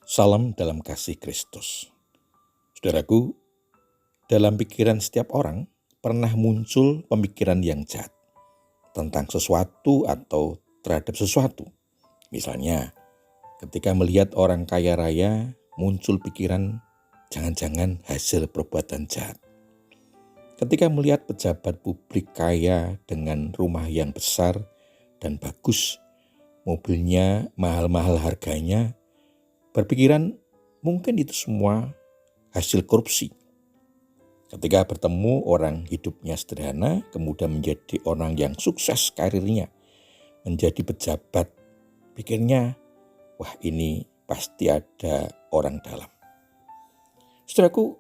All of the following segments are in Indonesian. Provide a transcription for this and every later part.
Salam dalam kasih Kristus. Saudaraku, dalam pikiran setiap orang pernah muncul pemikiran yang jahat tentang sesuatu atau terhadap sesuatu. Misalnya, ketika melihat orang kaya raya, muncul pikiran jangan-jangan hasil perbuatan jahat. Ketika melihat pejabat publik kaya dengan rumah yang besar dan bagus, mobilnya mahal-mahal harganya, berpikiran mungkin itu semua hasil korupsi. Ketika bertemu orang hidupnya sederhana, kemudian menjadi orang yang sukses karirnya, menjadi pejabat, pikirnya, wah ini pasti ada orang dalam. Saudaraku,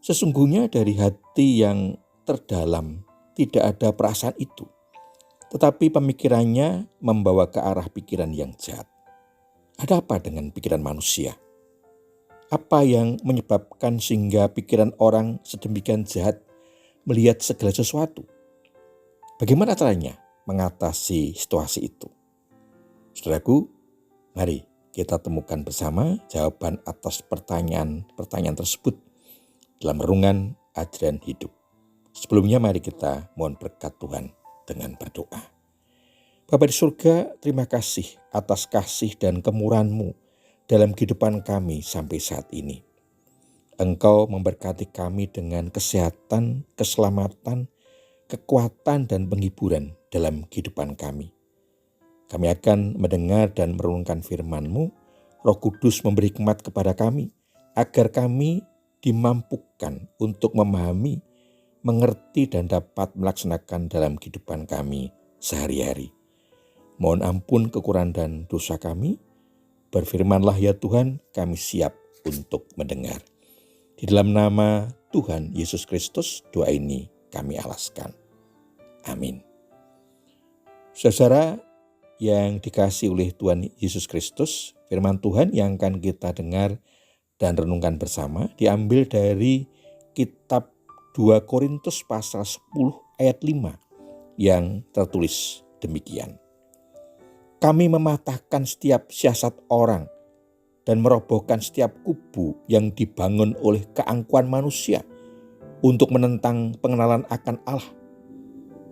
sesungguhnya dari hati yang terdalam tidak ada perasaan itu, tetapi pemikirannya membawa ke arah pikiran yang jahat. Ada apa dengan pikiran manusia? Apa yang menyebabkan sehingga pikiran orang sedemikian jahat melihat segala sesuatu? Bagaimana caranya mengatasi situasi itu? Saudaraku, mari kita temukan bersama jawaban atas pertanyaan tersebut dalam renungan ajaran hidup. Sebelumnya mari kita mohon berkat Tuhan dengan berdoa. Bapa di surga, terima kasih atas kasih dan kemurahan-Mu dalam kehidupan kami sampai saat ini. Engkau memberkati kami dengan kesehatan, keselamatan, kekuatan, dan penghiburan dalam kehidupan kami. Kami akan mendengar dan merenungkan firman-Mu. Roh Kudus memberi hikmat kepada kami, agar kami dimampukan untuk memahami, mengerti, dan dapat melaksanakan dalam kehidupan kami sehari-hari. Mohon ampun kekurangan dan dosa kami. Berfirmanlah ya Tuhan, kami siap untuk mendengar. Di dalam nama Tuhan Yesus Kristus, doa ini kami alaskan. Amin. Saudara yang dikasihi oleh Tuhan Yesus Kristus, firman Tuhan yang akan kita dengar dan renungkan bersama diambil dari kitab 2 Korintus pasal 10 ayat 5 yang tertulis demikian. Kami mematahkan setiap siasat orang dan merobohkan setiap kubu yang dibangun oleh keangkuhan manusia untuk menentang pengenalan akan Allah.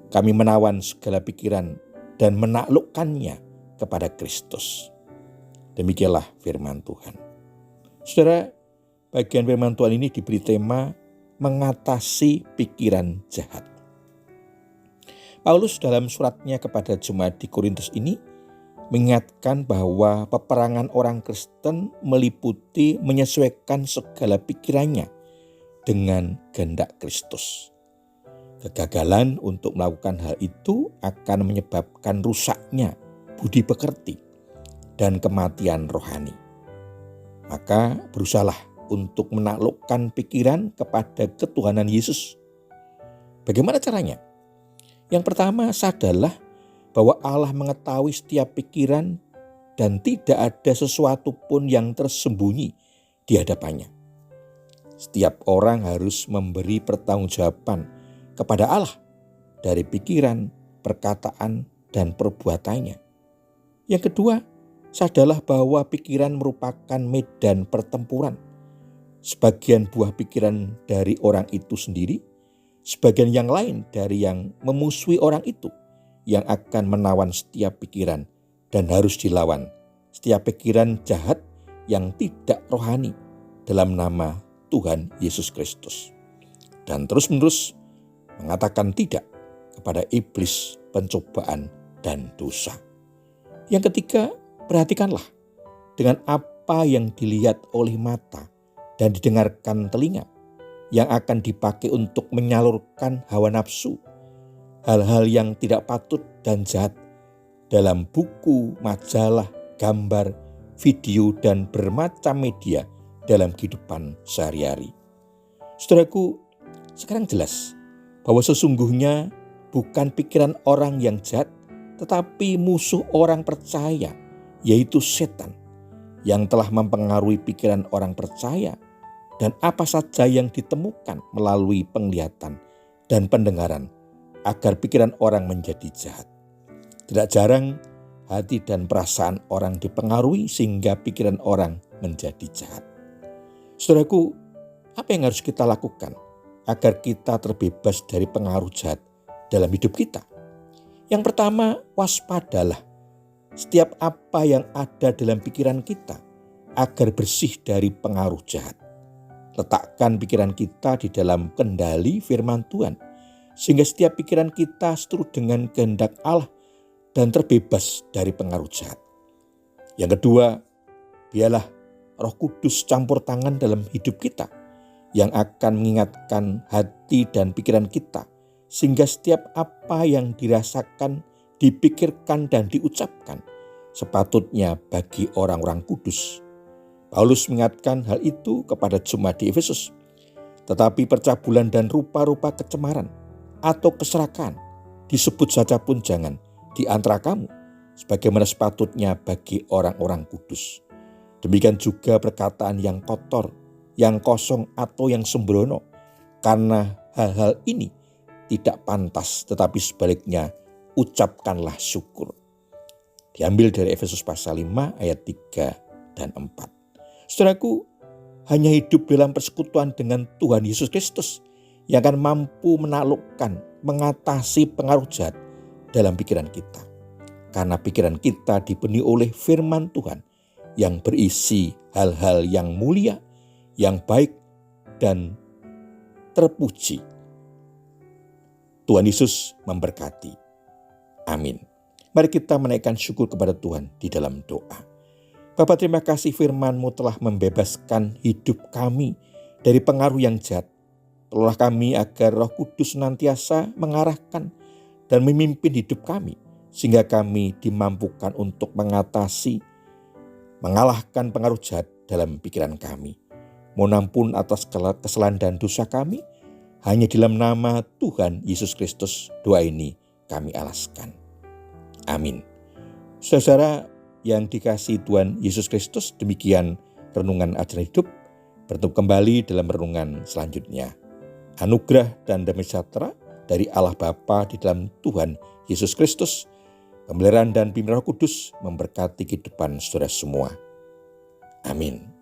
Kami menawan segala pikiran dan menaklukkannya kepada Kristus. Demikianlah firman Tuhan. Saudara, bagian firman Tuhan ini diberi tema mengatasi pikiran jahat. Paulus dalam suratnya kepada jemaat di Korintus ini mengingatkan bahwa peperangan orang Kristen meliputi menyesuaikan segala pikirannya dengan kehendak Kristus. Kegagalan untuk melakukan hal itu akan menyebabkan rusaknya budi pekerti dan kematian rohani. Maka berusahalah untuk menaklukkan pikiran kepada ketuhanan Yesus. Bagaimana caranya? Yang pertama, sadarlah bahwa Allah mengetahui setiap pikiran dan tidak ada sesuatu pun yang tersembunyi di hadapannya. Setiap orang harus memberi pertanggungjawaban kepada Allah dari pikiran, perkataan, dan perbuatannya. Yang kedua, sadarlah bahwa pikiran merupakan medan pertempuran. Sebagian buah pikiran dari orang itu sendiri, sebagian yang lain dari yang memusuhi orang itu, yang akan menawan setiap pikiran dan harus dilawan setiap pikiran jahat yang tidak rohani dalam nama Tuhan Yesus Kristus. Dan terus-menerus mengatakan tidak kepada iblis, pencobaan, dan dosa. Yang ketiga, perhatikanlah dengan apa yang dilihat oleh mata dan didengarkan telinga yang akan dipakai untuk menyalurkan hawa nafsu, hal-hal yang tidak patut dan jahat dalam buku, majalah, gambar, video, dan bermacam media dalam kehidupan sehari-hari. Saudaraku, sekarang jelas bahwa sesungguhnya bukan pikiran orang yang jahat, tetapi musuh orang percaya, yaitu setan, yang telah mempengaruhi pikiran orang percaya dan apa saja yang ditemukan melalui penglihatan dan pendengaran agar pikiran orang menjadi jahat. Tidak jarang hati dan perasaan orang dipengaruhi sehingga pikiran orang menjadi jahat. Saudaraku, apa yang harus kita lakukan agar kita terbebas dari pengaruh jahat dalam hidup kita? Yang pertama, waspadalah setiap apa yang ada dalam pikiran kita agar bersih dari pengaruh jahat. Letakkan pikiran kita di dalam kendali firman Tuhan, sehingga setiap pikiran kita seturut dengan kehendak Allah dan terbebas dari pengaruh jahat. Yang kedua, biarlah Roh Kudus campur tangan dalam hidup kita yang akan mengingatkan hati dan pikiran kita, sehingga setiap apa yang dirasakan, dipikirkan dan diucapkan sepatutnya bagi orang-orang kudus. Paulus mengingatkan hal itu kepada jemaat di Efesus. Tetapi percabulan dan rupa-rupa kecemaran atau keserakahan disebut saja pun jangan di antara kamu, sebagaimana sepatutnya bagi orang-orang kudus. Demikian juga perkataan yang kotor, yang kosong atau yang sembrono, karena hal-hal ini tidak pantas, tetapi sebaliknya ucapkanlah syukur. Diambil dari Efesus pasal 5 ayat 3 dan 4. Saudaraku, hanya hidup dalam persekutuan dengan Tuhan Yesus Kristus yang akan mampu menaklukkan, mengatasi pengaruh jahat dalam pikiran kita. Karena pikiran kita dipenuhi oleh firman Tuhan yang berisi hal-hal yang mulia, yang baik dan terpuji. Tuhan Yesus memberkati. Amin. Mari kita menaikkan syukur kepada Tuhan di dalam doa. Bapa, terima kasih firman-Mu telah membebaskan hidup kami dari pengaruh yang jahat. Tolonglah kami agar Roh Kudus senantiasa mengarahkan dan memimpin hidup kami, sehingga kami dimampukan untuk mengalahkan pengaruh jahat dalam pikiran kami. Mohon ampun atas kesalahan dan dosa kami. Hanya dalam nama Tuhan Yesus Kristus doa ini kami alaskan. Amin. Saudara yang dikasihi Tuhan Yesus Kristus, demikian renungan ajaran hidup. Bertemu kembali dalam renungan selanjutnya. Anugerah dan damai sejahtera dari Allah Bapa di dalam Tuhan Yesus Kristus, pemeliharaan dan bimbingan Roh Kudus memberkati kehidupan saudara semua. Amin.